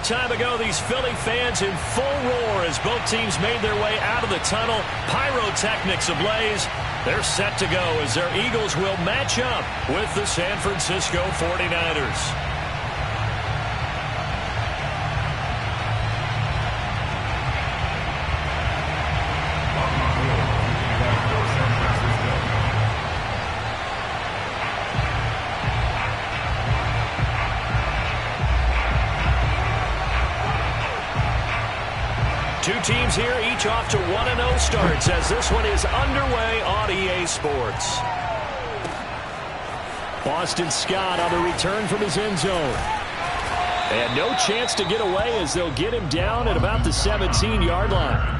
short time ago, these Philly fans in full roar as both teams made their way out of the tunnel. Pyrotechnics ablaze. They're set to go as their Eagles will match up with the San Francisco 49ers. Two teams here, each off to 1-0 starts as this one is underway on EA Sports. Boston Scott on the return from his end zone. And no chance to get away as they'll get him down at about the 17-yard line.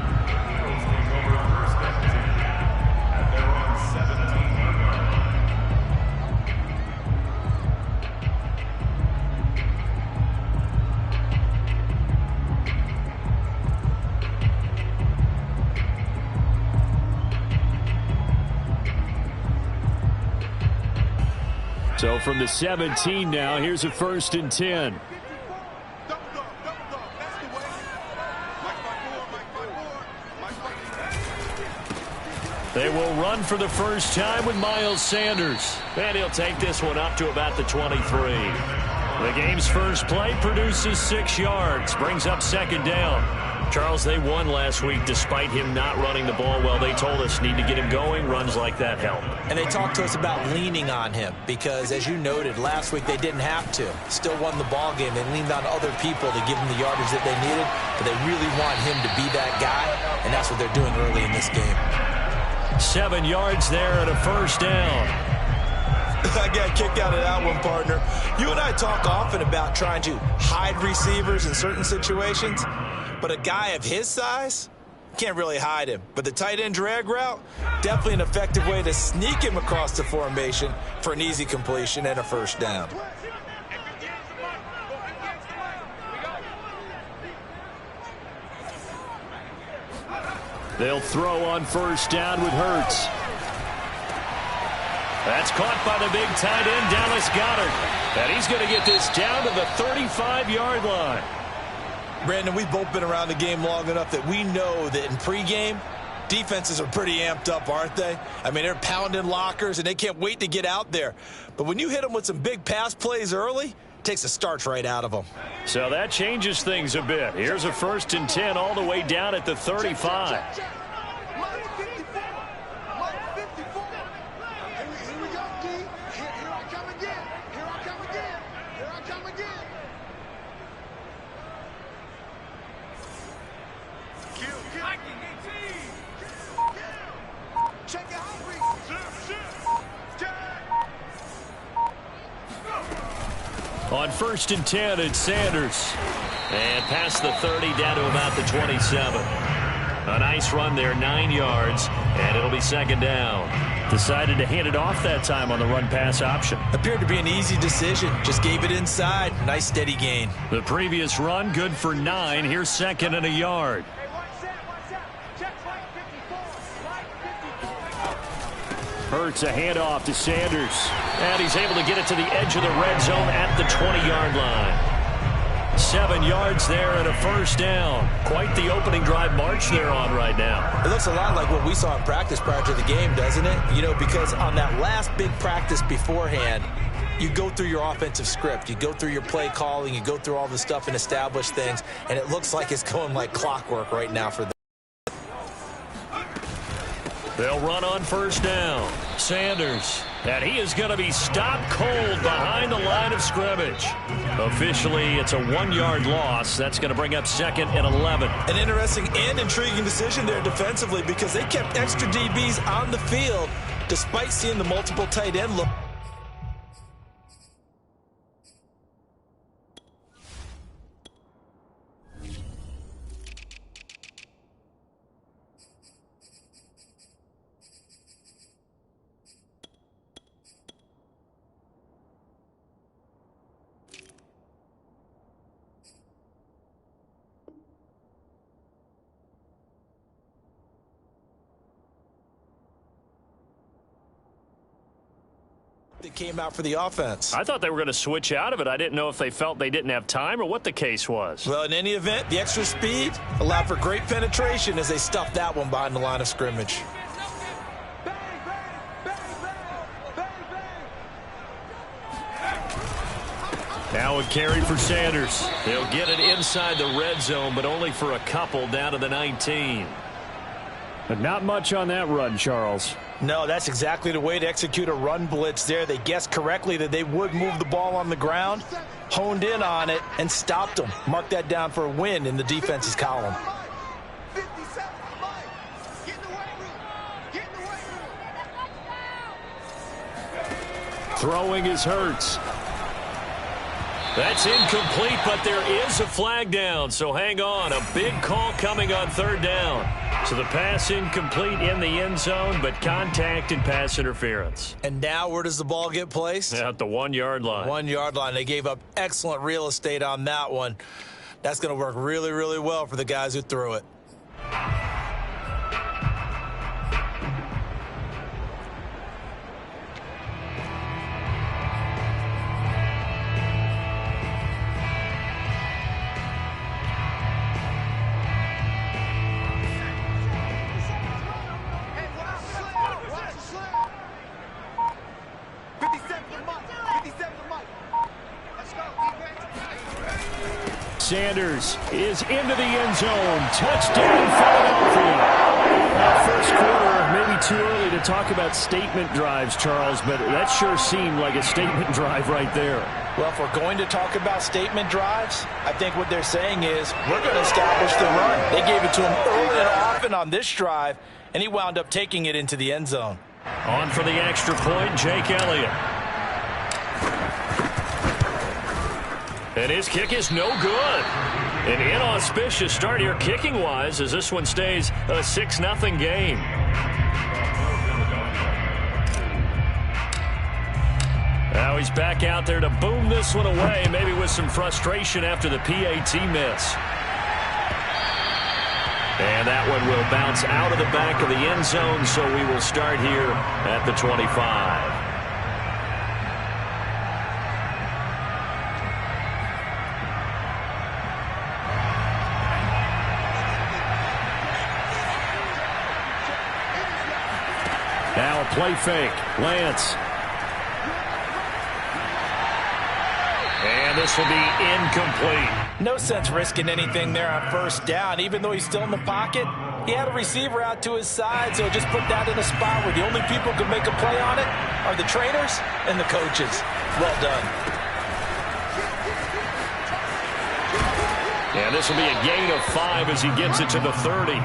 So from the 17 now, here's a 1st and 10. They will run for the first time with Miles Sanders. And he'll take this one up to about the 23. The game's first play produces 6 yards, brings up 2nd down. Charles, they won last week despite him not running the ball well. They told us need to get him going. Runs like that help. And they talked to us about leaning on him because, as you noted, last week they didn't have to. Still won the ball game. They leaned on other people to give him the yardage that they needed, but they really want him to be that guy, and that's what they're doing early in this game. 7 yards there and a 1st down. I got a kick out of that one, partner. You and I talk often about trying to hide receivers in certain situations, but a guy of his size can't really hide him. But the tight end drag route, definitely an effective way to sneak him across the formation for an easy completion and a 1st down. They'll throw on 1st down with Hurts. That's caught by the big tight end, Dallas Goedert. And he's going to get this down to the 35-yard line. Brandon, we've both been around the game long enough that we know that in pregame, defenses are pretty amped up, aren't they? I mean, they're pounding lockers, and they can't wait to get out there. But when you hit them with some big pass plays early, it takes the starch right out of them. So that changes things a bit. Here's a 1st and 10 all the way down at the 35. On 1st and 10, it's Sanders. And past the 30, down to about the 27. A nice run there, 9 yards, and it'll be 2nd down. Decided to hand it off that time on the run-pass option. Appeared to be an easy decision. Just gave it inside. Nice steady gain. The previous run, good for 9. Here's 2nd and a yard. Hurts a handoff to Sanders. And he's able to get it to the edge of the red zone at the 20-yard line. 7 yards there and a 1st down. Quite the opening drive march they're on right now. It looks a lot like what we saw in practice prior to the game, doesn't it? You know, because on that last big practice beforehand, you go through your offensive script. You go through your play calling. You go through all the stuff and establish things. And it looks like it's going like clockwork right now for them. They'll run on 1st down. Sanders. And he is going to be stopped cold behind the line of scrimmage. Officially, it's a 1-yard loss. That's going to bring up 2nd and 11. An interesting and intriguing decision there defensively because they kept extra DBs on the field despite seeing the multiple tight end look. came out for the offense. I thought they were going to switch out of it. I didn't know if they felt they didn't have time or what the case was. Well, in any event, the extra speed allowed for great penetration as they stuffed that one behind the line of scrimmage. Now a carry for Sanders. He'll get it inside the red zone, but only for a couple down to the 19. But not much on that run, Charles. No, that's exactly the way to execute a run blitz there. They guessed correctly that they would move the ball on the ground, honed in on it, and stopped them. Mark that down for a win in the defense's column. Throwing is Hurts. That's incomplete, but there is a flag down, so hang on. A big call coming on third down. So the pass incomplete in the end zone, but contact and pass interference. And now where does the ball get placed? At the 1 yard line. 1 yard line. They gave up excellent real estate on that one. That's going to work really, really well for the guys who threw it. Sanders is into the end zone. Touchdown, Philadelphia. First quarter, maybe too early to talk about statement drives, Charles, but that sure seemed like a statement drive right there. Well, if we're going to talk about statement drives, I think what they're saying is we're going to establish the run. They gave it to him early and often on this drive, and he wound up taking it into the end zone. On for the extra point, Jake Elliott. And his kick is no good. An inauspicious start here kicking-wise as this one stays a 6-0 game. Now he's back out there to boom this one away, maybe with some frustration after the PAT miss. And that one will bounce out of the back of the end zone, so we will start here at the 25. Now a play fake. Lance. And this will be incomplete. No sense risking anything there on first down. Even though he's still in the pocket, he had a receiver out to his side, so just put that in a spot where the only people who can make a play on it are the trainers and the coaches. Well done. And this will be a gain of 5 as he gets it to the 30.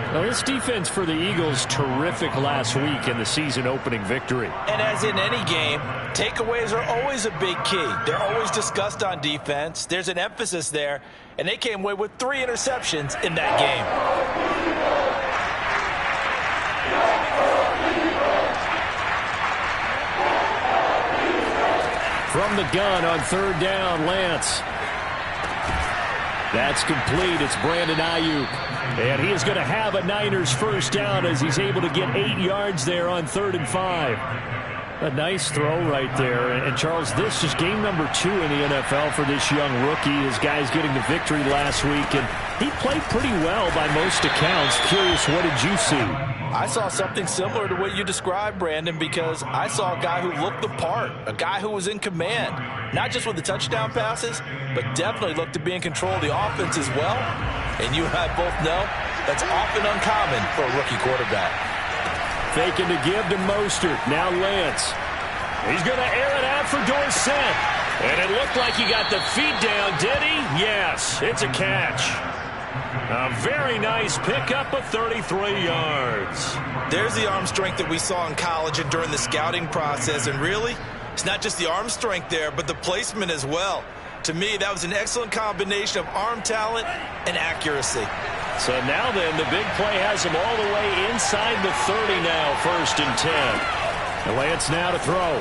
Now, this defense for the Eagles, terrific last week in the season-opening victory. And as in any game, takeaways are always a big key. They're always discussed on defense. There's an emphasis there, and they came away with 3 interceptions in that game. From the gun on third down, Lance. That's complete. It's Brandon Ayuk. And he is going to have a Niners first down as he's able to get 8 yards there on 3rd and 5. A nice throw right there. And Charles, this is game number 2 in the NFL for this young rookie. His guys getting the victory last week, and he played pretty well by most accounts. Curious, what did you see? I saw something similar to what you described, Brandon, because I saw a guy who looked the part, a guy who was in command, not just with the touchdown passes, but definitely looked to be in control of the offense as well. And you and I both know that's often uncommon for a rookie quarterback. Faking to give to Mostert. Now Lance. He's going to air it out for Dorsett. And it looked like he got the feet down, did he? Yes, it's a catch. A very nice pickup of 33 yards. There's the arm strength that we saw in college and during the scouting process. And really, it's not just the arm strength there, but the placement as well. To me, that was an excellent combination of arm talent and accuracy. So now then, the big play has him all the way inside the 30 now, 1st and 10. And Lance now to throw.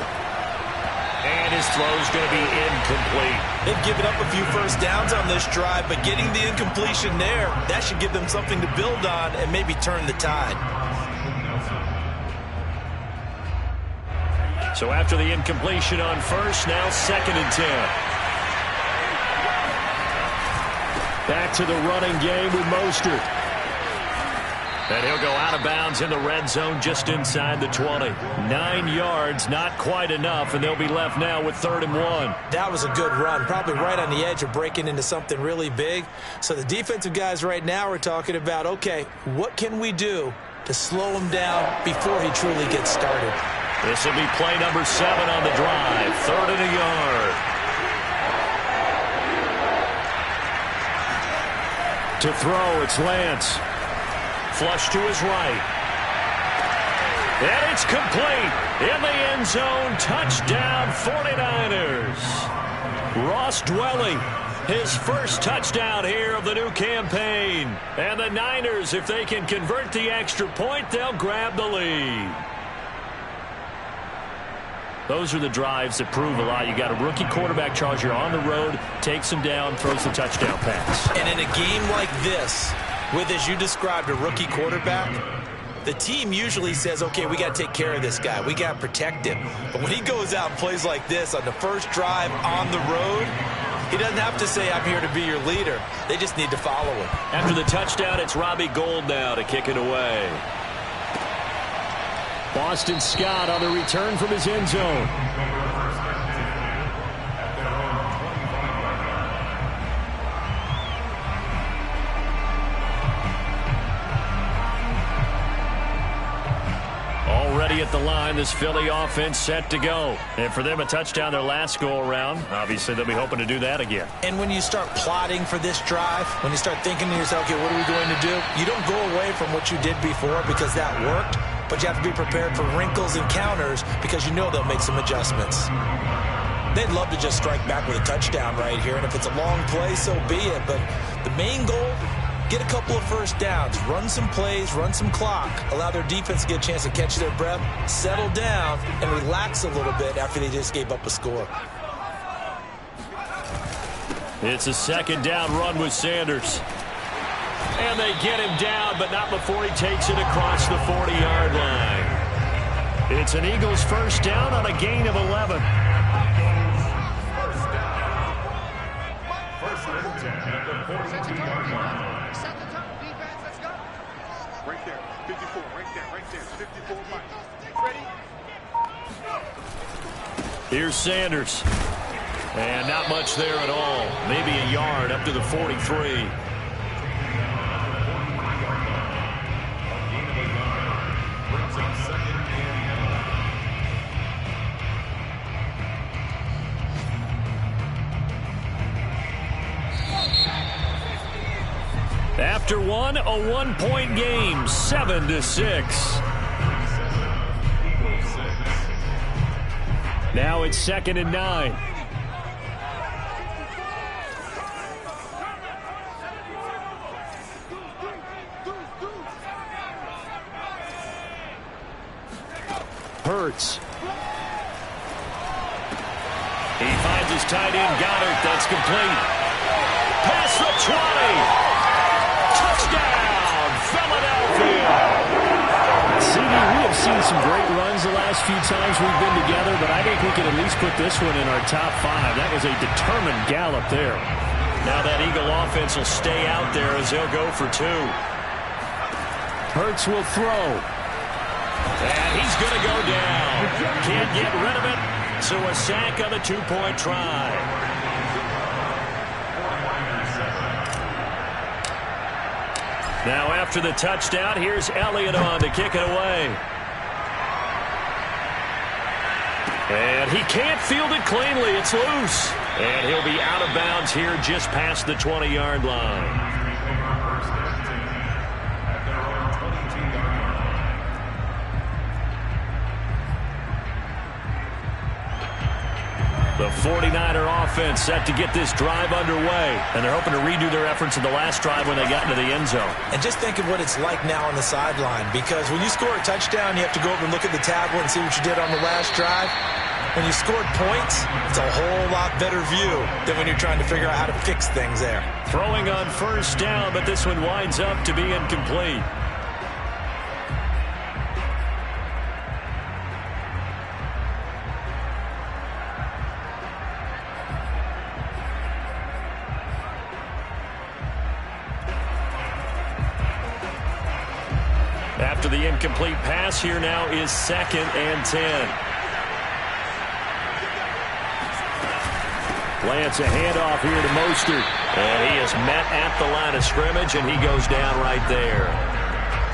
And his throw's going to be incomplete. They've given up a few first downs on this drive, but getting the incompletion there, that should give them something to build on and maybe turn the tide. So after the incompletion on first, now 2nd and 10. Back to the running game with Mostert. And he'll go out of bounds in the red zone just inside the 20. 9 yards, not quite enough, and they'll be left now with 3rd and 1. That was a good run, probably right on the edge of breaking into something really big. So the defensive guys right now are talking about, okay, what can we do to slow him down before he truly gets started? This will be play number 7 on the drive. 3rd and a yard. To throw, it's Lance. Flush to his right. And it's complete. In the end zone. Touchdown 49ers. Ross Dwelly, his first touchdown here of the new campaign. And the Niners, if they can convert the extra point, they'll grab the lead. Those are the drives that prove a lot. You got a rookie quarterback, Charles. You're on the road, takes him down, throws the touchdown pass. And in a game like this, with, as you described, a rookie quarterback, the team usually says, okay, we got to take care of this guy. We got to protect him. But when he goes out and plays like this on the first drive on the road, he doesn't have to say, I'm here to be your leader. They just need to follow him. After the touchdown, it's Robbie Gould now to kick it away. Boston Scott on the return from his end zone. Already at the line, this Philly offense set to go. And for them, a touchdown their last go-around. Obviously, they'll be hoping to do that again. And when you start plotting for this drive, when you start thinking to yourself, okay, what are we going to do? You don't go away from what you did before because that worked, but you have to be prepared for wrinkles and counters because you know they'll make some adjustments. They'd love to just strike back with a touchdown right here, and if it's a long play, so be it. But the main goal, get a couple of first downs, run some plays, run some clock, allow their defense to get a chance to catch their breath, settle down, and relax a little bit after they just gave up a score. It's a 2nd down run with Sanders. And they get him down, but not before he takes it across the 40-yard line. It's an Eagles first down on a gain of 11. First and 10 at the 42-yard line. Set the top, defense, let's go. Right there, 54, right there, 54, Mike. Ready? Here's Sanders. And not much there at all. Maybe a yard up to the 43. After one, a 1-point game, 7-6. Now it's 2nd and 9. Hurts. He finds his tight end, Goddard. That's complete. Past the 20. Touchdown, Philadelphia. CD, we have seen some great runs the last few times we've been together, but I think we can at least put this one in our top 5. That was a determined gallop there. Now that Eagle offense will stay out there as they'll go for 2. Hurts will throw. And he's going to go down. Can't get rid of it, so a sack on the 2-point try. Now after the touchdown, here's Elliott on to kick it away. And he can't field it cleanly. It's loose. And he'll be out of bounds here just past the 20-yard line. The 49er offense set to get this drive underway. And they're hoping to redo their efforts in the last drive when they got into the end zone. And just think of what it's like now on the sideline, because when you score a touchdown, you have to go over and look at the tablet and see what you did on the last drive. When you scored points, it's a whole lot better view than when you're trying to figure out how to fix things there. Throwing on first down, but this one winds up to be incomplete. After the incomplete pass, here now is 2nd and 10. Lance, a handoff here to Mostert. And he is met at the line of scrimmage, and he goes down right there.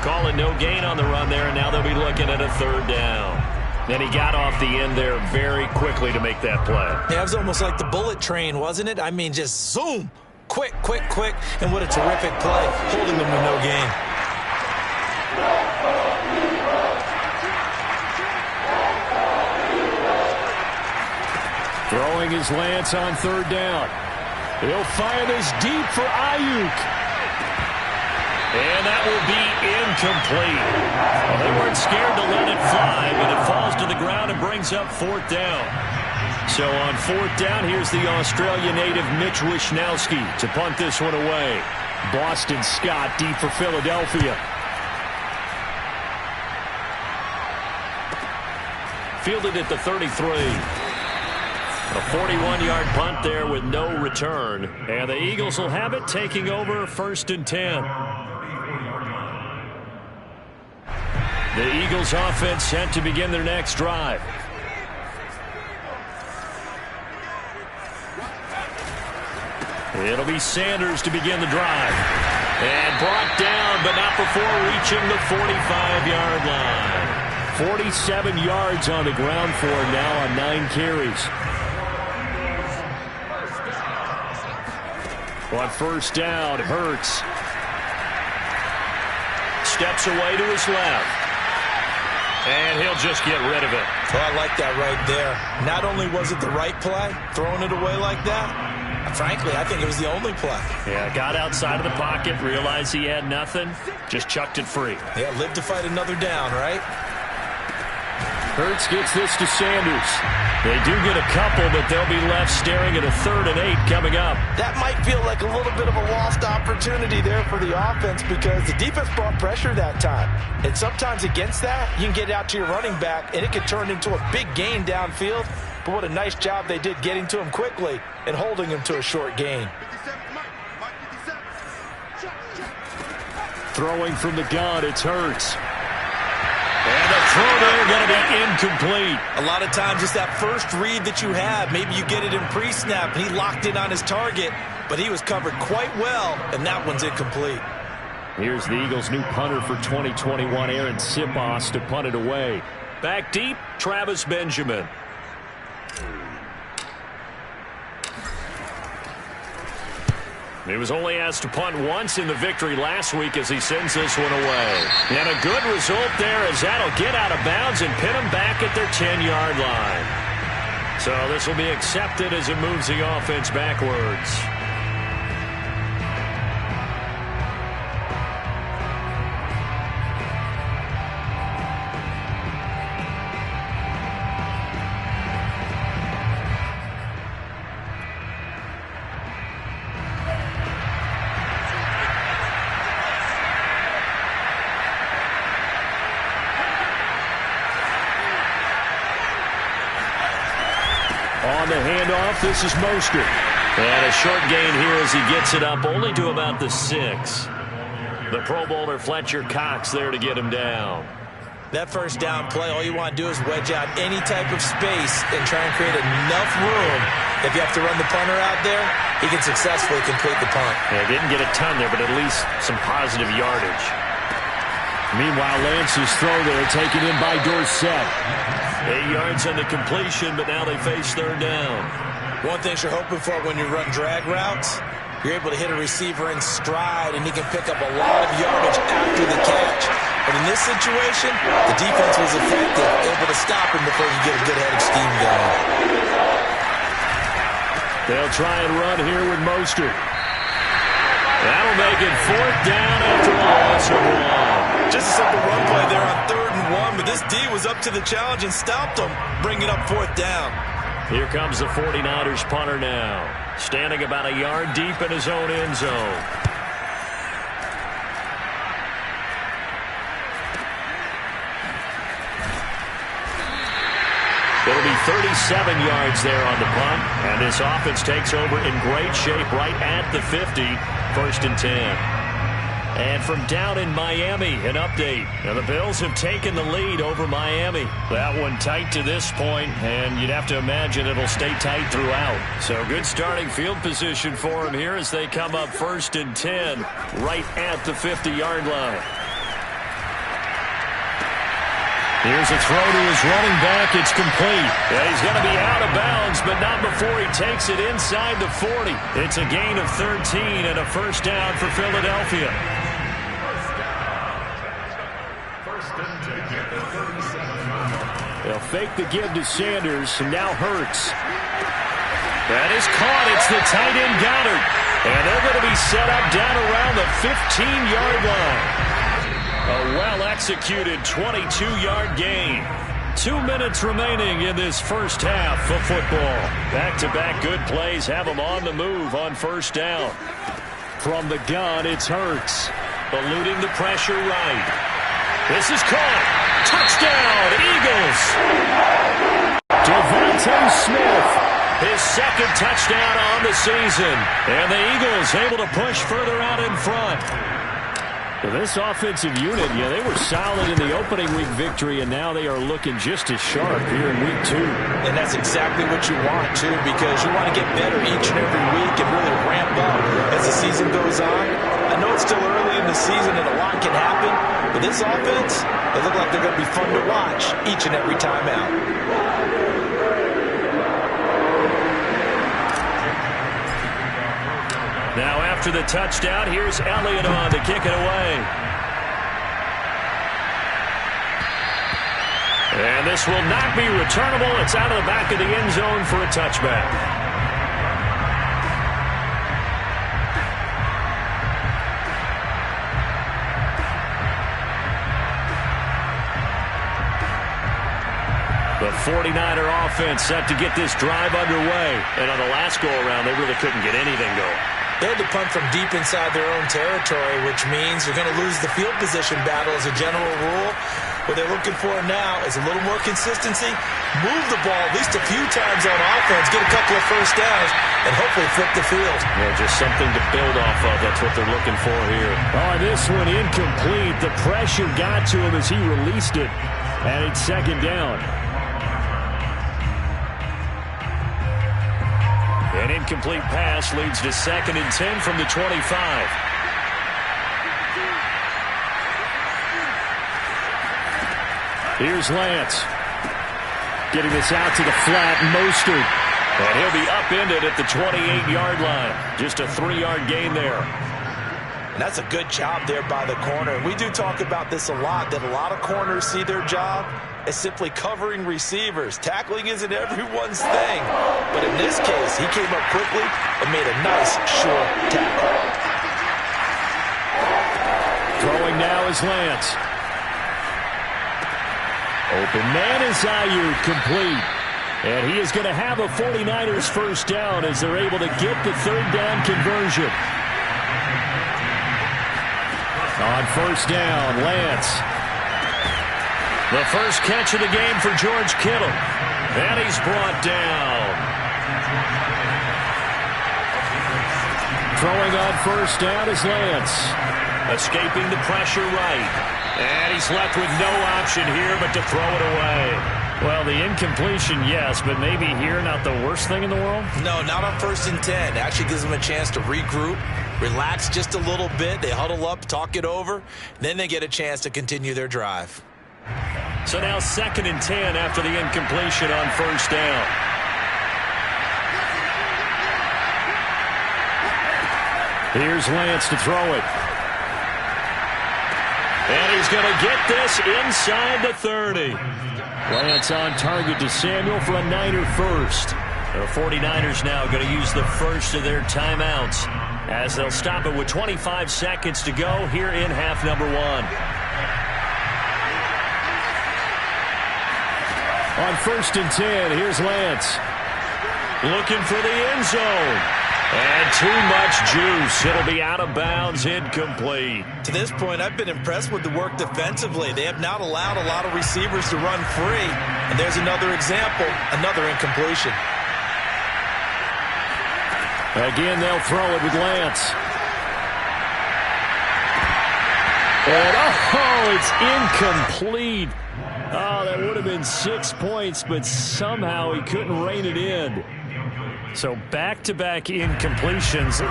Calling no gain on the run there, and now they'll be looking at a 3rd down. And he got off the end there very quickly to make that play. Yeah, it was almost like the bullet train, wasn't it? I mean, just zoom. Quick, quick, quick. And what a terrific play, holding them with no gain. Throwing his Lance on 3rd down. He'll fire this deep for Ayuk. And that will be incomplete. Well, they weren't scared to let it fly, but it falls to the ground and brings up 4th down. So on 4th down, here's the Australia native Mitch Wishnowsky to punt this one away. Boston Scott deep for Philadelphia. Fielded at the 33. A 41-yard punt there with no return. And the Eagles will have it, taking over 1st and 10. The Eagles offense set to begin their next drive. It'll be Sanders to begin the drive. And brought down, but not before reaching the 45-yard line. 47 yards on the ground for him now on 9 carries. On 1st down, Hurts. Steps away to his left. And he'll just get rid of it. Well, I like that right there. Not only was it the right play, throwing it away like that, frankly, I think it was the only play. Yeah, got outside of the pocket, realized he had nothing, just chucked it free. Yeah, live to fight another down, right? Hurts gets this to Sanders. They do get a couple, but they'll be left staring at a 3rd and 8 coming up. That might feel like a little bit of a lost opportunity there for the offense because the defense brought pressure that time. And sometimes against that, you can get out to your running back, and it can turn into a big gain downfield. But what a nice job they did getting to him quickly and holding him to a short gain. Throwing from the gun, it's Hurts. And the throw there going to be incomplete. A lot of times it's that first read that you have. Maybe you get it in pre-snap, and he locked in on his target, but he was covered quite well, and that one's incomplete. Here's the Eagles' new punter for 2021, Aaron Sipos, to punt it away. Back deep, Travis Benjamin. He was only asked to punt once in the victory last week as he sends this one away. And a good result there as that'll get out of bounds and pin them back at their 10-yard line. So this will be accepted as it moves the offense backwards. On the handoff, this is Mostert. And a short gain here as he gets it up only to about the 6. The Pro Bowler Fletcher Cox there to get him down. That first down play, all you want to do is wedge out any type of space and try and create enough room. If you have to run the punter out there, he can successfully complete the punt. Yeah, didn't get a ton there, but at least some positive yardage. Meanwhile, Lance's throw there taken in by Dorsett. 8 yards on the completion, but now they face 3rd down. One thing you're hoping for when you run drag routes, you're able to hit a receiver in stride, and he can pick up a lot of yardage after the catch. But in this situation, the defense was effective, able to stop him before you get a good head of steam going. They'll try and run here with Mostert. That'll make it 4th down after a loss of 1. Just a simple run play there on 3rd and 1, but this D was up to the challenge and stopped him, bringing up 4th down. Here comes the 49ers punter now, standing about a yard deep in his own end zone. It'll be 37 yards there on the punt, and this offense takes over in great shape right at the 50, 1st and 10. And from down in Miami, an update. Now, the Bills have taken the lead over Miami. That one tight to this point, and you'd have to imagine it'll stay tight throughout. So good starting field position for them here as they come up 1st and 10 right at the 50-yard line. Here's a throw to his running back. It's complete. Yeah, he's going to be out of bounds, but not before he takes it inside the 40. It's a gain of 13 and a first down for Philadelphia. They'll fake the give to Sanders, and now Hurts. That is caught. It's the tight end Goddard. And they're going to be set up down around the 15-yard line. A well-executed 22-yard gain. 2 minutes remaining in this first half of football. Back-to-back good plays have them on the move on first down. From the gun, it's Hurts. Eluding the pressure right. This is caught. Touchdown, Eagles. Devontae Smith. His second touchdown on the season. And the Eagles able to push further out in front. Well, this offensive unit, yeah, they were solid in the opening week victory, and now they are looking just as sharp here in week 2. And that's exactly what you want, too, because you want to get better each and every week and really ramp up as the season goes on. I know it's still early in the season and a lot can happen, but this offense, they look like they're going to be fun to watch each and every time out. Now after the touchdown, here's Elliott on to kick it away. And this will not be returnable. It's out of the back of the end zone for a touchback. The 49er offense set to get this drive underway. And on the last go-around, they really couldn't get anything going. They had to punt from deep inside their own territory, which means you're going to lose the field position battle as a general rule. What they're looking for now is a little more consistency, move the ball at least a few times on offense, get a couple of first downs, and hopefully flip the field. Yeah, just something to build off of. That's what they're looking for here. Oh, this one incomplete. The pressure got to him as he released it, and it's second down. An incomplete pass leads to 2nd and 10 from the 25. Here's Lance. Getting this out to the flat. Mostert. And he'll be upended at the 28-yard line. Just a 3-yard gain there. And that's a good job there by the corner. We do talk about this a lot, that a lot of corners see their job as simply covering receivers. Tackling isn't everyone's thing. But in this case, he came up quickly and made a nice, short tackle. Throwing now is Lance. Open man is Ayuk, complete. And he is going to have a 49ers first down as they're able to get the third down conversion. On first down, Lance. The first catch of the game for George Kittle. And he's brought down. Throwing on first down is Lance. Escaping the pressure right. And he's left with no option here but to throw it away. Well, the incompletion, yes, but maybe here not the worst thing in the world? No, not on 1st and 10. It actually gives them a chance to regroup, relax just a little bit. They huddle up, talk it over. Then they get a chance to continue their drive. So now 2nd and 10 after the incompletion on first down. Here's Lance to throw it. And he's going to get this inside the 30. Lance on target to Samuel for a Niner first. The 49ers now going to use the first of their timeouts as they'll stop it with 25 seconds to go here in half number 1. On 1st and 10, here's Lance. Looking for the end zone. And too much juice. It'll be out of bounds, incomplete. To this point, I've been impressed with the work defensively. They have not allowed a lot of receivers to run free. And there's another example, another incompletion. Again, they'll throw it with Lance. And, oh, it's incomplete. Oh, that would have been 6 points, but somehow he couldn't rein it in. So back-to-back incompletions.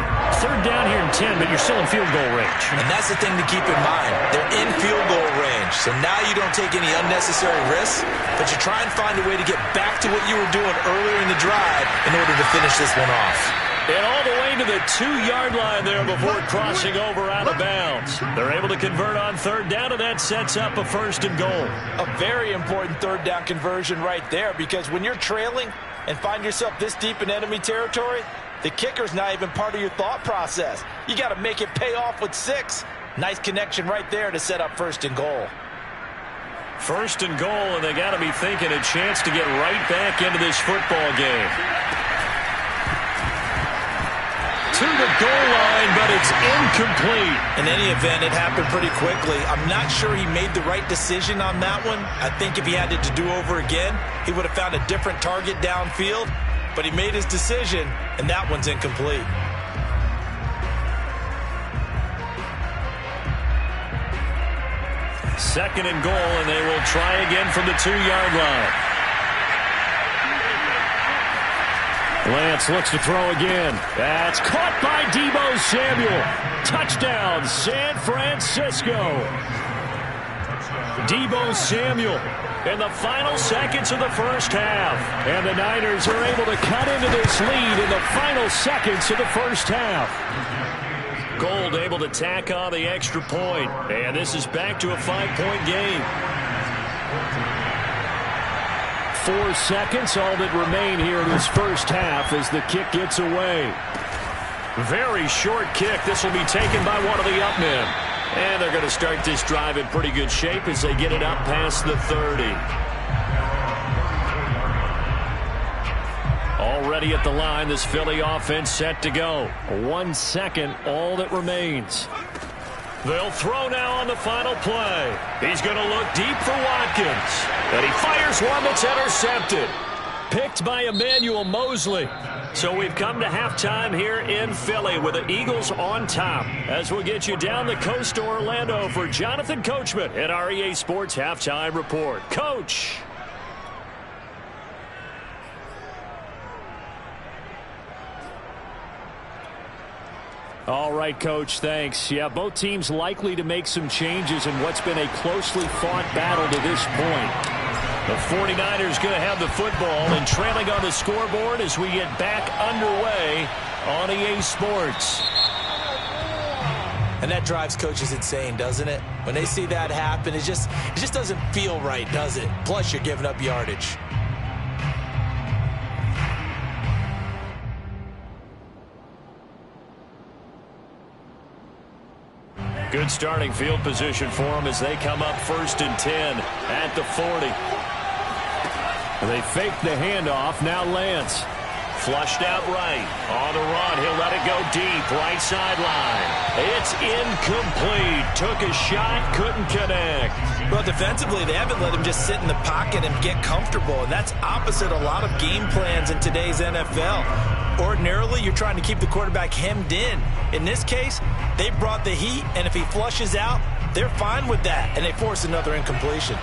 Third down here in 10, but you're still in field goal range. And that's the thing to keep in mind. They're in field goal range. So now you don't take any unnecessary risks, but you try and find a way to get back to what you were doing earlier in the drive in order to finish this one off. And all the way to the 2-yard line there before crossing over out of bounds. They're able to convert on third down, and that sets up a first and goal. A very important third down conversion right there, because when you're trailing and find yourself this deep in enemy territory, the kicker's not even part of your thought process. You got to make it pay off with 6. Nice connection right there to set up first and goal. First and goal, and they got to be thinking a chance to get right back into this football game. To the goal line, but it's incomplete. In any event, it happened pretty quickly. I'm not sure he made the right decision on that one. I think if he had it to do over again, he would have found a different target downfield. But he made his decision, and that one's incomplete. Second and goal, and they will try again from the 2-yard line. Lance looks to throw again. That's caught by Deebo Samuel. Touchdown, San Francisco. Deebo Samuel in the final seconds of the first half. And the Niners are able to cut into this lead in the final seconds of the first half. Gold able to tack on the extra point. And this is back to a 5-point game. 4 seconds, all that remain here in this first half as the kick gets away. Very short kick. This will be taken by one of the up men. And they're going to start this drive in pretty good shape as they get it up past the 30. Already at the line, this Philly offense set to go. 1 second, all that remains. They'll throw now on the final play. He's going to look deep for Watkins. And he fires one that's intercepted. Picked by Emmanuel Mosley. So we've come to halftime here in Philly with the Eagles on top. As we'll get you down the coast to Orlando for Jonathan Coachman at our EA Sports Halftime Report. Coach. All right, Coach, thanks. Yeah, both teams likely to make some changes in what's been a closely fought battle to this point. The 49ers going to have the football and trailing on the scoreboard as we get back underway on EA Sports. And that drives coaches insane, doesn't it? When they see that happen, it just doesn't feel right, does it? Plus, you're giving up yardage. Good starting field position for them as they come up 1st and 10 at the 40. They fake the handoff. Now Lance. Flushed out right. On the run. He'll let it go deep. Right sideline. It's incomplete. Took a shot. Couldn't connect. Well, defensively, they haven't let him just sit in the pocket and get comfortable. And that's opposite a lot of game plans in today's NFL. Ordinarily, you're trying to keep the quarterback hemmed in. In this case, they brought the heat, and if he flushes out, they're fine with that, and they force another incompletion.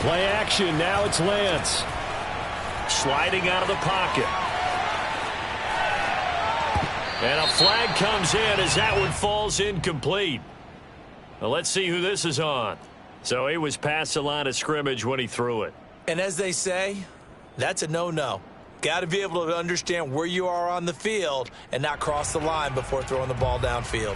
Play action. Now it's Lance. Sliding out of the pocket. And a flag comes in as that one falls incomplete. Well, let's see who this is on. So he was past the line of scrimmage when he threw it. And as they say, that's a no-no. Got to be able to understand where you are on the field and not cross the line before throwing the ball downfield.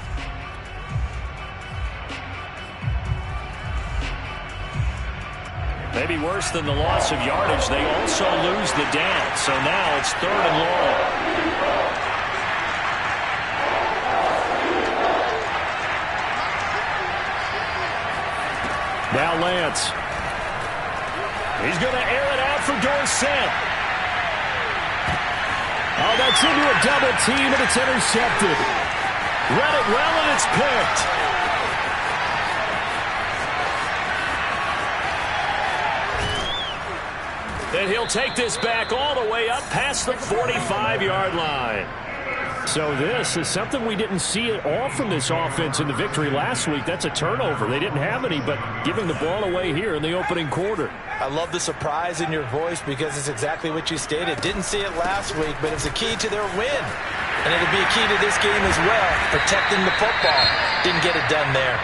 Maybe worse than the loss of yardage, they also lose the down. So now it's 3rd and long. Now Lance. He's going to air it out for Dorsett. Oh, that's into a double team, and it's intercepted. Read it well, and it's picked. And he'll take this back all the way up past the 45-yard line. So this is something we didn't see at all from this offense in the victory last week. That's a turnover. They didn't have any, but giving the ball away here in the opening quarter. I love the surprise in your voice because it's exactly what you stated. Didn't see it last week, but it's a key to their win. And it'll be a key to this game as well, protecting the football. Didn't get it done there.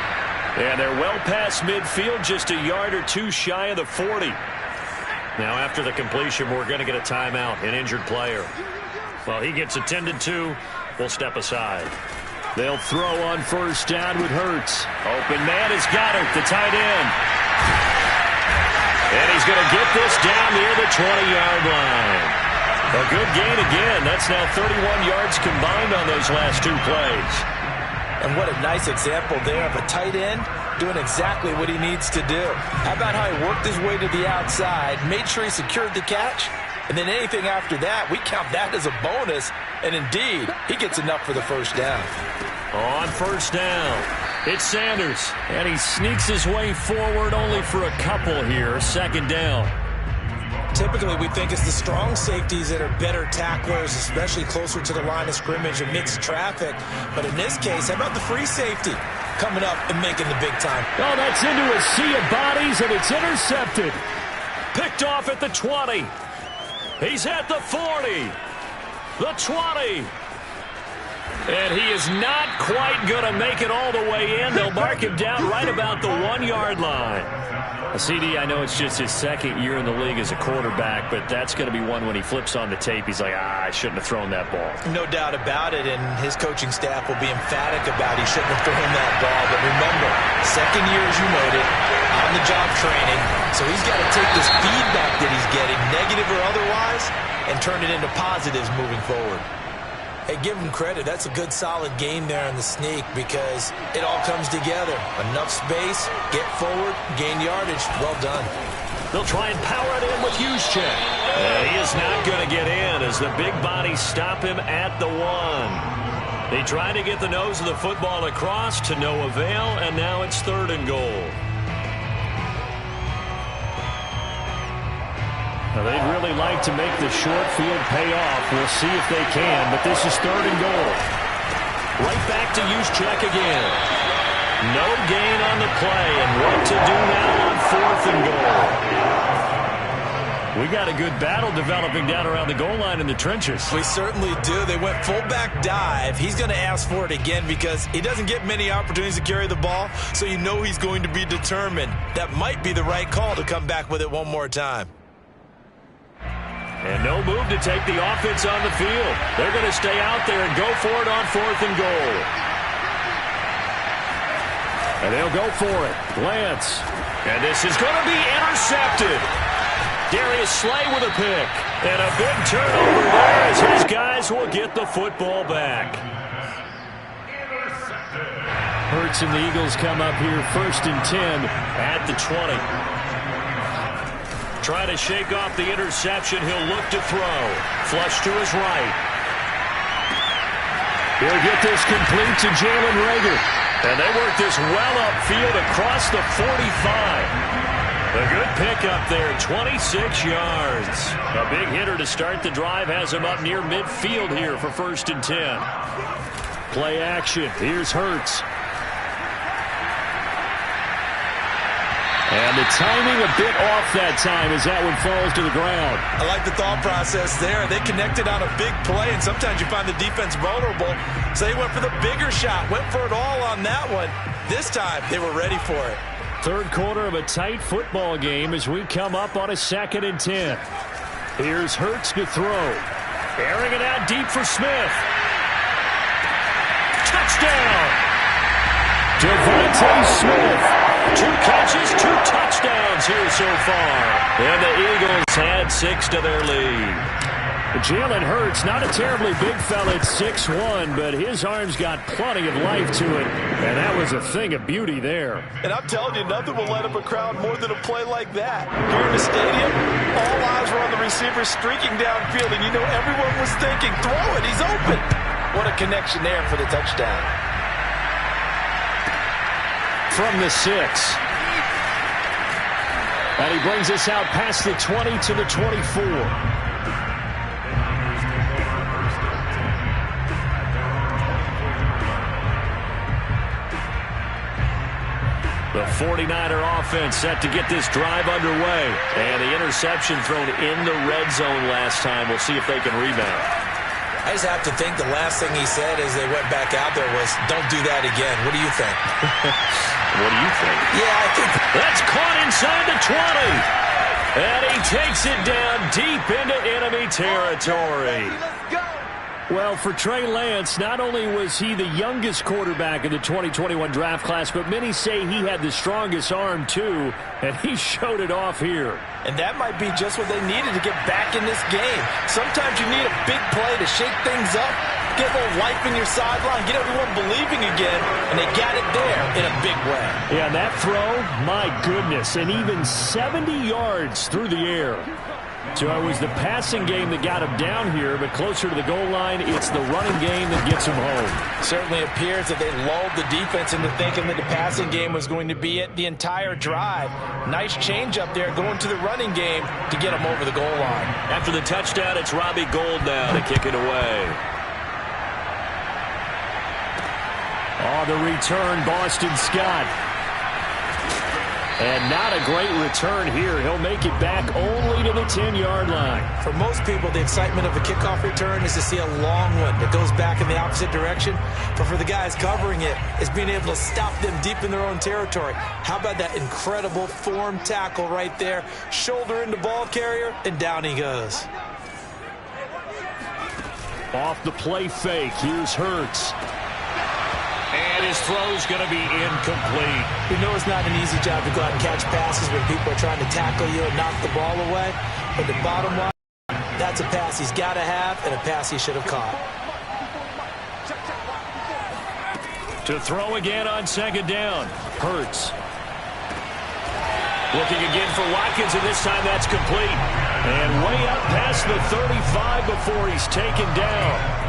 And they're well past midfield, just a yard or two shy of the 40. Now after the completion, we're going to get a timeout, an injured player. Well, he gets attended to. We'll step aside. They'll throw on first down with Hurts. Open man has got it, the tight end. And he's going to get this down near the 20-yard line. A good gain again. That's now 31 yards combined on those last two plays. And what a nice example there of a tight end doing exactly what he needs to do. How about how he worked his way to the outside, made sure he secured the catch, and then anything after that, we count that as a bonus. And indeed, he gets enough for the first down. On first down, it's Sanders. And he sneaks his way forward only for a couple here. Second down. Typically, we think it's the strong safeties that are better tacklers, especially closer to the line of scrimmage amidst traffic. But in this case, how about the free safety coming up and making the big time? Oh, that's into a sea of bodies, and it's intercepted. Picked off at the 20. He's at the 40. The 20. And he is not quite going to make it all the way in. They'll mark him down right about the 1-yard line. CD, I know it's just his second year in the league as a quarterback, but that's going to be one when he flips on the tape. He's like, I shouldn't have thrown that ball. No doubt about it, and his coaching staff will be emphatic about he shouldn't have thrown that ball. But remember, second year, as you noted, on-the-job training, so he's got to take this feedback that he's getting, negative or otherwise, and turn it into positives moving forward. Hey, give him credit. That's a good, solid game there on the sneak because it all comes together. Enough space, get forward, gain yardage. Well done. They'll try and power it in with Juszczyk. And he is not going to get in as the big bodies stop him at the 1. They try to get the nose of the football across to no avail, and now it's 3rd and goal. Now, they'd really like to make the short field pay off. We'll see if they can, but this is 3rd and goal. Right back to Juszczyk again. No gain on the play, and what to do now on 4th and goal. We got a good battle developing down around the goal line in the trenches. We certainly do. They went fullback dive. He's going to ask for it again because he doesn't get many opportunities to carry the ball, so you know he's going to be determined. That might be the right call to come back with it one more time. And no move to take the offense on the field. They're going to stay out there and go for it on 4th and goal. And they'll go for it. Lance. And this is going to be intercepted. Darius Slay with a pick. And a big turnover there as his guys will get the football back. Hurts and the Eagles come up here 1st and 10 at the 20. Trying to shake off the interception. He'll look to throw. Flush to his right. He'll get this complete to Jalen Reagor. And they work this well upfield across the 45. A good pickup there, 26 yards. A big hitter to start the drive has him up near midfield here for 1st and 10. Play action. Here's Hurts. And the timing a bit off that time as that one falls to the ground. I like the thought process there. They connected on a big play, and sometimes you find the defense vulnerable. So they went for the bigger shot, went for it all on that one. This time, they were ready for it. 3rd quarter of a tight football game as we come up on a 2nd and 10. Here's Hurts to throw. Airing it out deep for Smith. Touchdown! Devontae Smith. 2 catches, 2 touchdowns here so far. And the Eagles had 6 to their lead. Jalen Hurts, not a terribly big fella at 6'1", but his arms got plenty of life to it. And that was a thing of beauty there. And I'm telling you, nothing will light up a crowd more than a play like that. Here in the stadium, all eyes were on the receiver streaking downfield, and you know everyone was thinking, throw it, he's open. What a connection there for the touchdown. From the 6. And he brings us out past the 20 to the 24. The 49er offense set to get this drive underway. And the interception thrown in the red zone last time. We'll see if they can rebound. I just have to think the last thing he said as they went back out there was, don't do that again. What do you think? What do you think? Yeah, I think that's caught inside the 20. And he takes it down deep into enemy territory. Well, for Trey Lance, not only was he the youngest quarterback in the 2021 draft class, but many say he had the strongest arm, too, and he showed it off here. And that might be just what they needed to get back in this game. Sometimes you need a big play to shake things up, get a little life in your sideline, get everyone believing again, and they got it there in a big way. Yeah, that throw, my goodness, and even 70 yards through the air. So it was the passing game that got him down here, but closer to the goal line, it's the running game that gets him home. Certainly appears that they lulled the defense into thinking that the passing game was going to be it the entire drive. Nice change up there going to the running game to get him over the goal line. After the touchdown, it's Robbie Gould now to kick it away. Oh, the return, Boston Scott. And not a great return here. He'll make it back only to the 10-yard line. For most people, the excitement of a kickoff return is to see a long one that goes back in the opposite direction. But for the guys covering it, is being able to stop them deep in their own territory. How about that incredible form tackle right there? Shoulder into ball carrier, and down he goes. Off the play fake, here's Hurts. And his throw's going to be incomplete. You know it's not an easy job to go out and catch passes when people are trying to tackle you and knock the ball away. But the bottom line, that's a pass he's got to have and a pass he should have caught. To throw again on second down. Hurts. Looking again for Watkins, and this time that's complete. And way up past the 35 before he's taken down.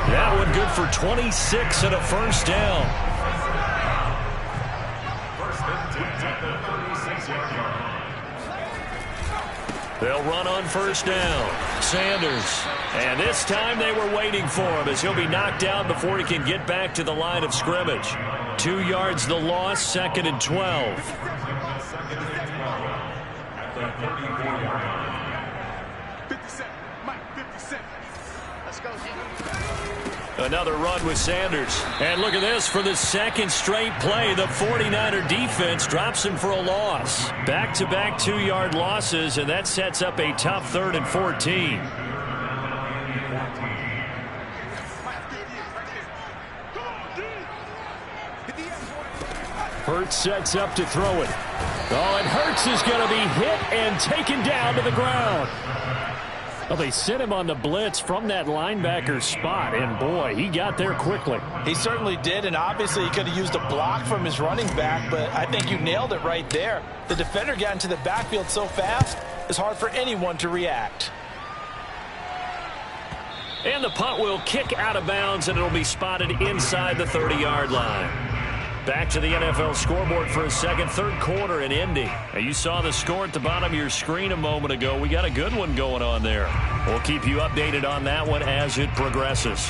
That one good for 26 and a first down. They'll run on first down. Sanders. And this time they were waiting for him as he'll be knocked down before he can get back to the line of scrimmage. 2 yards the loss, 2nd and 12. Another run with Sanders. And look at this. For the second straight play, the 49er defense drops him for a loss. Back-to-back 2-yard losses, and that sets up a tough 3rd and 14. Hurts sets up to throw it. Oh, and Hurts is going to be hit and taken down to the ground. Well, they sent him on the blitz from that linebacker spot, and boy, he got there quickly. He certainly did, and obviously he could have used a block from his running back, but I think you nailed it right there. The defender got into the backfield so fast, it's hard for anyone to react. And the punt will kick out of bounds, and it'll be spotted inside the 30-yard line. Back to the NFL scoreboard for a second, 3rd quarter in Indy. Now, you saw the score at the bottom of your screen a moment ago. We got a good one going on there. We'll keep you updated on that one as it progresses.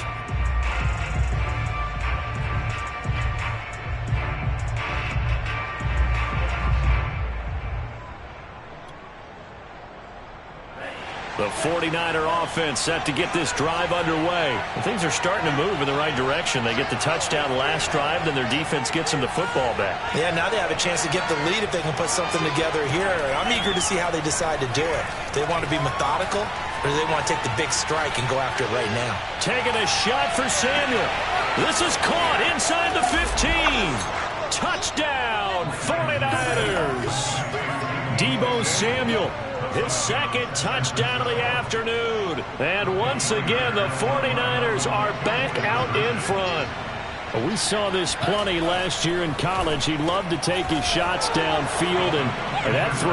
The 49er offense set to get this drive underway. And things are starting to move in the right direction. They get the touchdown last drive, then their defense gets them the football back. Yeah, now they have a chance to get the lead if they can put something together here. I'm eager to see how they decide to do it. Do they want to be methodical, or do they want to take the big strike and go after it right now? Taking a shot for Samuel. This is caught inside the 15. Touchdown, 49ers. Deebo Samuel. His 2nd touchdown of the afternoon. And once again, the 49ers are back out in front. We saw this plenty last year in college. He loved to take his shots downfield, and that throw,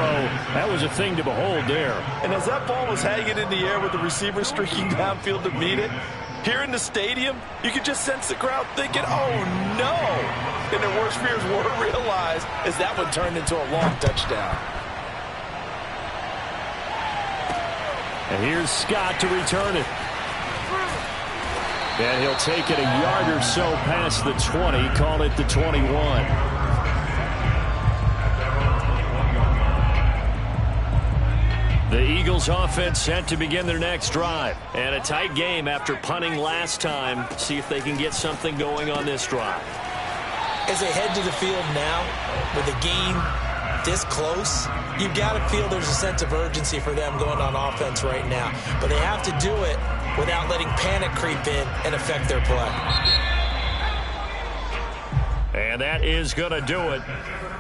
that was a thing to behold there. And as that ball was hanging in the air with the receiver streaking downfield to meet it, here in the stadium, you could just sense the crowd thinking, oh, no. And their worst fears were realized as that one turned into a long touchdown. And here's Scott to return it. And he'll take it a yard or so past the 20, call it the 21. The Eagles offense set to begin their next drive. And a tight game after punting last time. See if they can get something going on this drive. As they head to the field now, with the game this close, you've got to feel there's a sense of urgency for them going on offense right now. But they have to do it without letting panic creep in and affect their play. And that is going to do it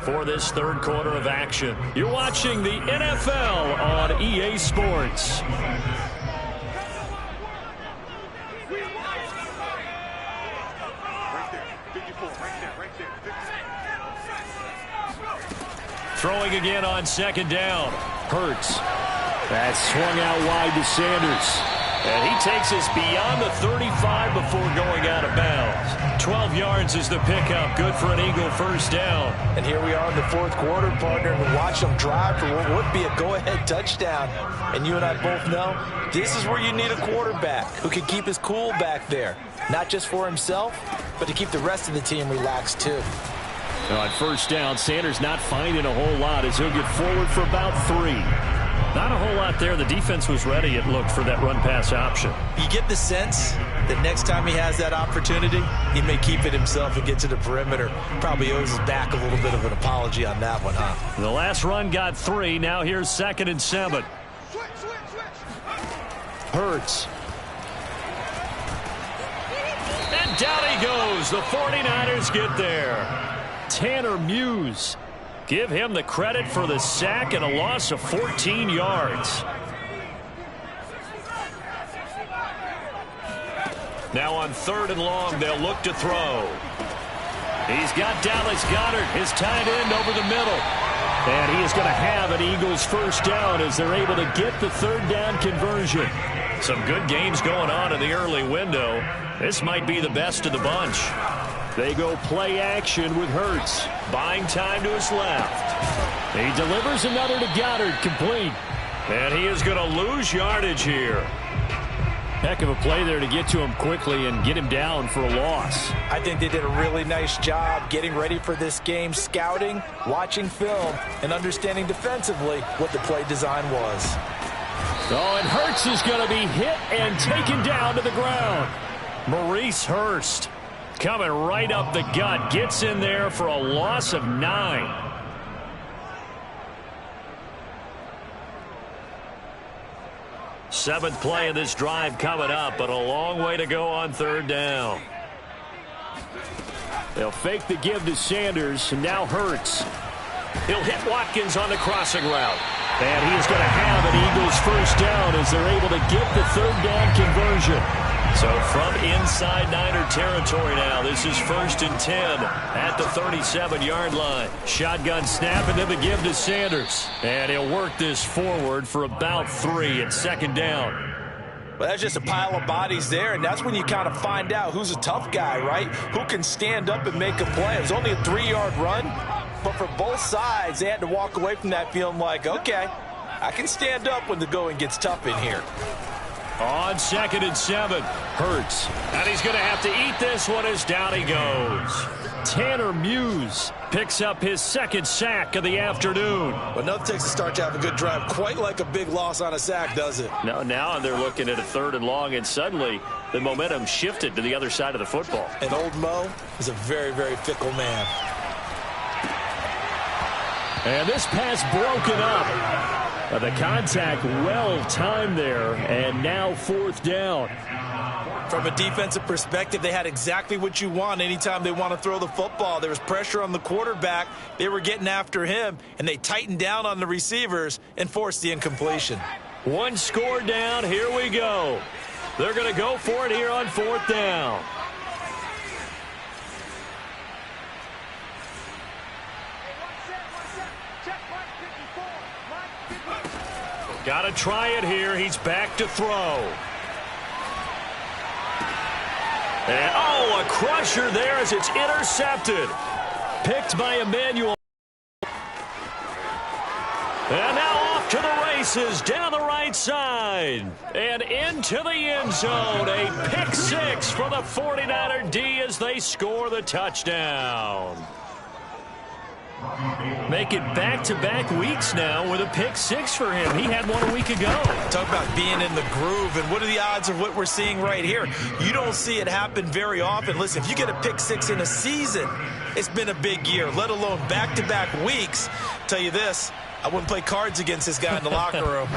for this third quarter of action. You're watching the NFL on EA Sports. Throwing again on second down. Hurts. That's swung out wide to Sanders. And he takes us beyond the 35 before going out of bounds. 12 yards is the pickup. Good for an Eagle first down. And here we are in the fourth quarter, partner, and watch them drive for what would be a go-ahead touchdown. And you and I both know this is where you need a quarterback who can keep his cool back there. Not just for himself, but to keep the rest of the team relaxed too. On first down, Sanders not finding a whole lot as he'll get forward for about 3. Not a whole lot there. The defense was ready, it looked, for that run-pass option. You get the sense that next time he has that opportunity, he may keep it himself and get to the perimeter. Probably owes his back a little bit of an apology on that one, huh? The last run got 3. Now here's 2nd and 7. Hurts. And down he goes. The 49ers get there. Tanner Muse. Give him the credit for the sack and a loss of 14 yards. Now on 3rd and long, they'll look to throw. He's got Dallas Goedert, his tight end, over the middle. And he is going to have an Eagles first down as they're able to get the 3rd down conversion. Some good games going on in the early window. This might be the best of the bunch. They go play action with Hurts. Buying time to his left. He delivers another to Goddard, complete. And he is going to lose yardage here. Heck of a play there to get to him quickly and get him down for a loss. I think they did a really nice job getting ready for this game, scouting, watching film, and understanding defensively what the play design was. Oh, and Hurts is going to be hit and taken down to the ground. Maurice Hurst coming right up the gut. Gets in there for a loss of 9. Seventh play of this drive coming up, but a long way to go on 3rd down. They'll fake the give to Sanders, and now Hurts. He'll hit Watkins on the crossing route. And he is going to have an Eagles first down as they're able to get the 3rd down conversion. So from inside Niner territory now, this is 1st and 10 at the 37-yard line. Shotgun snap and then the give to Sanders. And he'll work this forward for about 3 at 2nd down. Well, that's just a pile of bodies there, and that's when you kind of find out who's a tough guy, right? Who can stand up and make a play. It was only a 3-yard run, but for both sides, they had to walk away from that feeling like, okay, I can stand up when the going gets tough in here. On 2nd and 7, Hurts. And he's going to have to eat this one as down he goes. Tanner Muse picks up his 2nd sack of the afternoon. Well, nothing takes a start to have a good drive quite like a big loss on a sack, does it? No, now they're looking at a 3rd and long, and suddenly the momentum shifted to the other side of the football. And old Mo is a very, very fickle man. And this pass broken up. The contact well-timed there, and now 4th down. From a defensive perspective, they had exactly what you want anytime they want to throw the football. There was pressure on the quarterback. They were getting after him, and they tightened down on the receivers and forced the incompletion. 1 score down. Here we go. They're going to go for it here on 4th down. Got to try it here. He's back to throw. And, oh, a crusher there as it's intercepted. Picked by Emmanuel. And now off to the races down the right side. And into the end zone. A pick 6 for the 49er D as they score the touchdown. Make it back-to-back weeks now with a pick six for him. He had one a week ago. Talk about being in the groove, and what are the odds of what we're seeing right here? You don't see it happen very often. Listen, if you get a pick six in a season, it's been a big year, let alone back-to-back weeks. Tell you this, I wouldn't play cards against this guy in the locker room.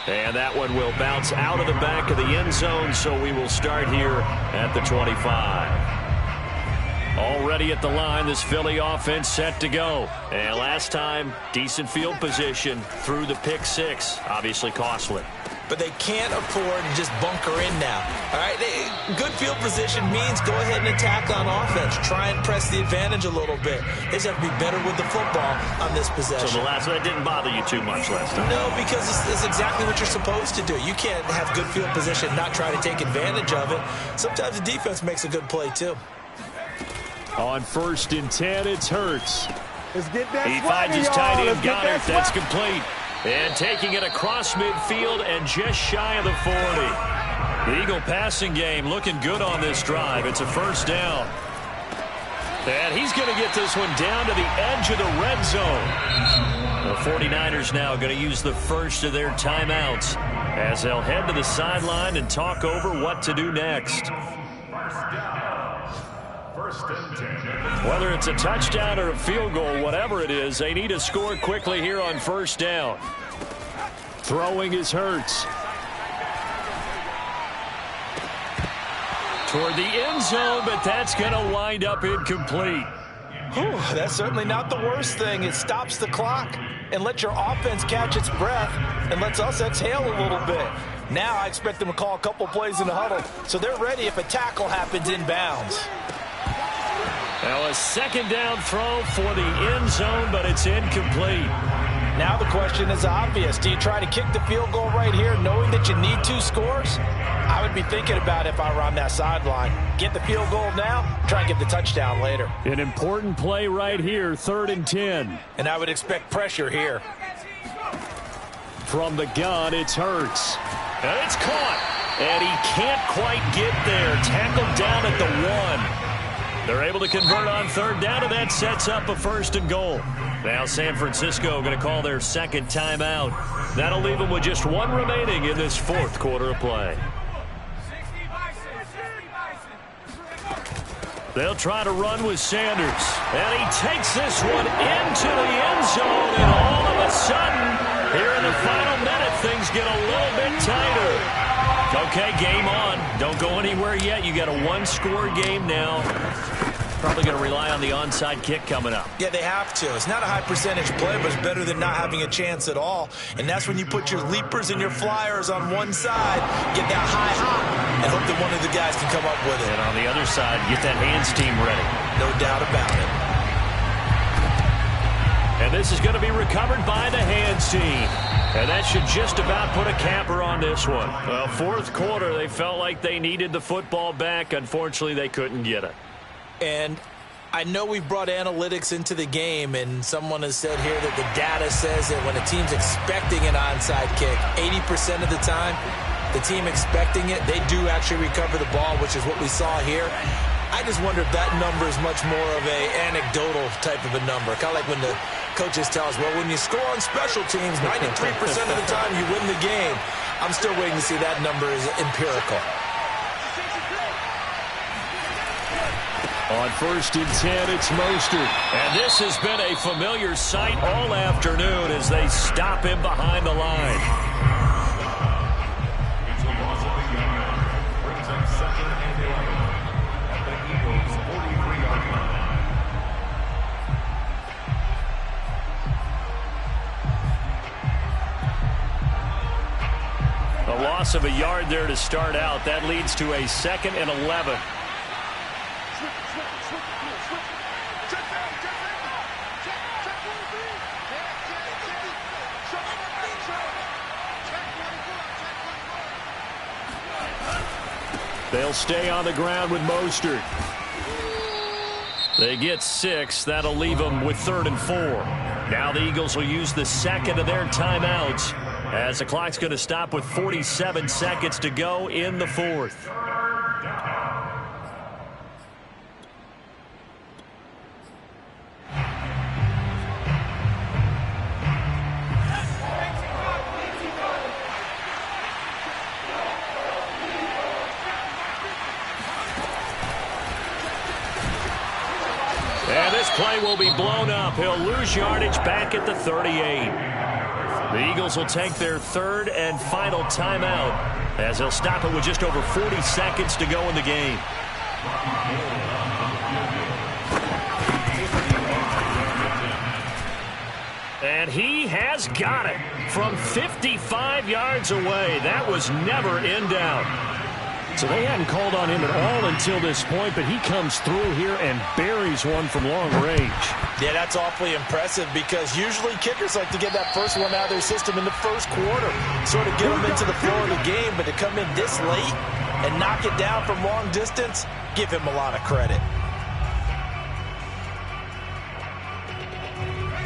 And that one will bounce out of the back of the end zone, so we will start here at the 25. Already at the line, this Philly offense set to go. And last time, decent field position through the pick six. Obviously costly. But they can't afford to just bunker in now. All right, good field position means go ahead and attack on offense. Try and press the advantage a little bit. They just have to be better with the football on this possession. So that didn't bother you too much last time? No, because it's exactly what you're supposed to do. You can't have good field position and not try to take advantage of it. Sometimes the defense makes a good play, too. On 1st and 10, it's Hurts. Let's get that. He finds his tight end, Goddard. That's complete. And taking it across midfield and just shy of the 40. The Eagle passing game looking good on this drive. It's a first down. And he's going to get this one down to the edge of the red zone. The 49ers now going to use the first of their timeouts as they'll head to the sideline and talk over what to do next. Whether it's a touchdown or a field goal, whatever it is, they need to score quickly here on first down. Throwing is Hurts. Toward the end zone, but that's going to wind up incomplete. Whew, that's certainly not the worst thing. It stops the clock and lets your offense catch its breath and lets us exhale a little bit. Now I expect them to call a couple plays in the huddle, so they're ready if a tackle happens inbounds. Now a second down throw for the end zone, but it's incomplete. Now the question is obvious. Do you try to kick the field goal right here knowing that you need 2 scores? I would be thinking about it if I were on that sideline. Get the field goal now, try and get the touchdown later. An important play right here, 3rd and 10. And I would expect pressure here. From the gun, it's Hurts. And it's caught. And he can't quite get there. Tackled down at the 1. They're able to convert on 3rd down, and that sets up a 1st and goal. Now San Francisco going to call their second timeout. That'll leave them with just 1 remaining in this 4th quarter of play. They'll try to run with Sanders. And he takes this one into the end zone, and all of a sudden, here in the final minute, things get a little bit tighter. Okay, game on. Don't go anywhere yet. You got a 1-score game now. Probably going to rely on the onside kick coming up. Yeah, they have to. It's not a high percentage play, but it's better than not having a chance at all. And that's when you put your leapers and your flyers on one side, get that high hop, and hope that one of the guys can come up with it. And on the other side, get that hands team ready. No doubt about it. And this is going to be recovered by the hands team. And that should just about put a capper on this one. Well, 4th quarter, they felt like they needed the football back. Unfortunately, they couldn't get it. And I know we've brought analytics into the game, and someone has said here that the data says that when a team's expecting an onside kick, 80% of the time, the team expecting it, they do actually recover the ball, which is what we saw here. I just wonder if that number is much more of a anecdotal type of a number. Kind of like when the coaches tell us, well, when you score on special teams, 93% of the time you win the game. I'm still waiting to see that number is empirical. On 1st and 10, it's Mostert. And this has been a familiar sight all afternoon as they stop him behind the line. A loss of a yard there to start out. That leads to a 2nd and 11. They'll stay on the ground with Mostert. They get 6. That'll leave them with 3rd and 4. Now the Eagles will use the 2nd of their timeouts as the clock's going to stop with 47 seconds to go in the 4th. play will be blown up. He'll lose yardage back at the 38. The Eagles will take their third and final timeout as they'll stop it with just over 40 seconds to go in the game. And he has got it from 55 yards away. That was never in doubt. So they hadn't called on him at all until this point, but he comes through here and buries one from long range. Yeah, that's awfully impressive because usually kickers like to get that first one out of their system in the first quarter, sort of get them into the flow of the game, but to come in this late and knock it down from long distance, give him a lot of credit.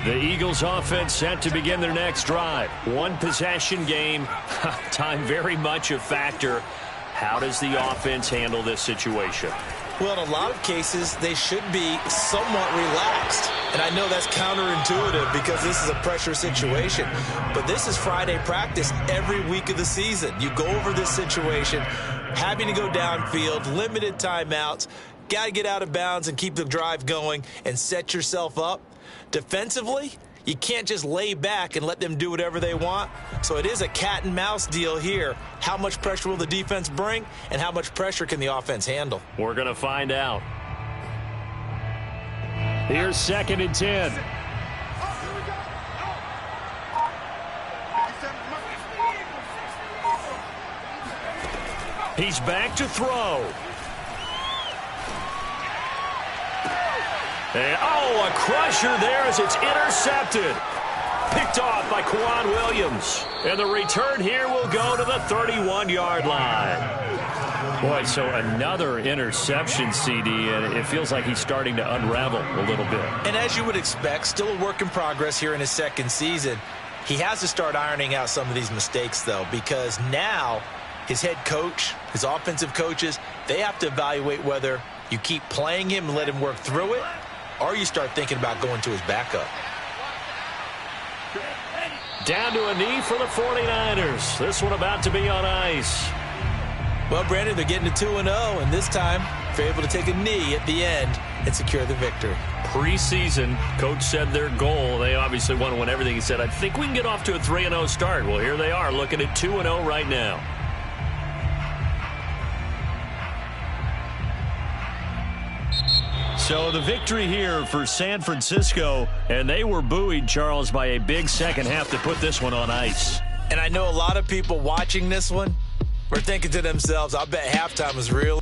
The Eagles offense set to begin their next drive. One possession game, time very much a factor. How does the offense handle this situation? Well, in a lot of cases, they should be somewhat relaxed. And I know that's counterintuitive because this is a pressure situation. But this is Friday practice every week of the season. You go over this situation, having to go downfield, limited timeouts, got to get out of bounds and keep the drive going and set yourself up. Defensively, you can't just lay back and let them do whatever they want. So it is a cat and mouse deal here. How much pressure will the defense bring, and how much pressure can the offense handle? We're going to find out. Here's 2nd and 10. He's back to throw. And, a crusher there as it's intercepted. Picked off by Quan Williams. And the return here will go to the 31-yard line. Boy, so another interception, CD, and it feels like he's starting to unravel a little bit. And as you would expect, still a work in progress here in his second season. He has to start ironing out some of these mistakes, though, because now his head coach, his offensive coaches, they have to evaluate whether you keep playing him and let him work through it, or you start thinking about going to his backup. Down to a knee for the 49ers. This one about to be on ice. Well, Brandon, they're getting to 2-0, and this time they're able to take a knee at the end and secure the victory. Preseason, coach said their goal, they obviously want to win everything. He said, I think we can get off to a 3-0 start. Well, here they are looking at 2-0 right now. So the victory here for San Francisco, and they were buoyed, Charles, by a big second half to put this one on ice. And I know a lot of people watching this one were thinking to themselves, I bet halftime was really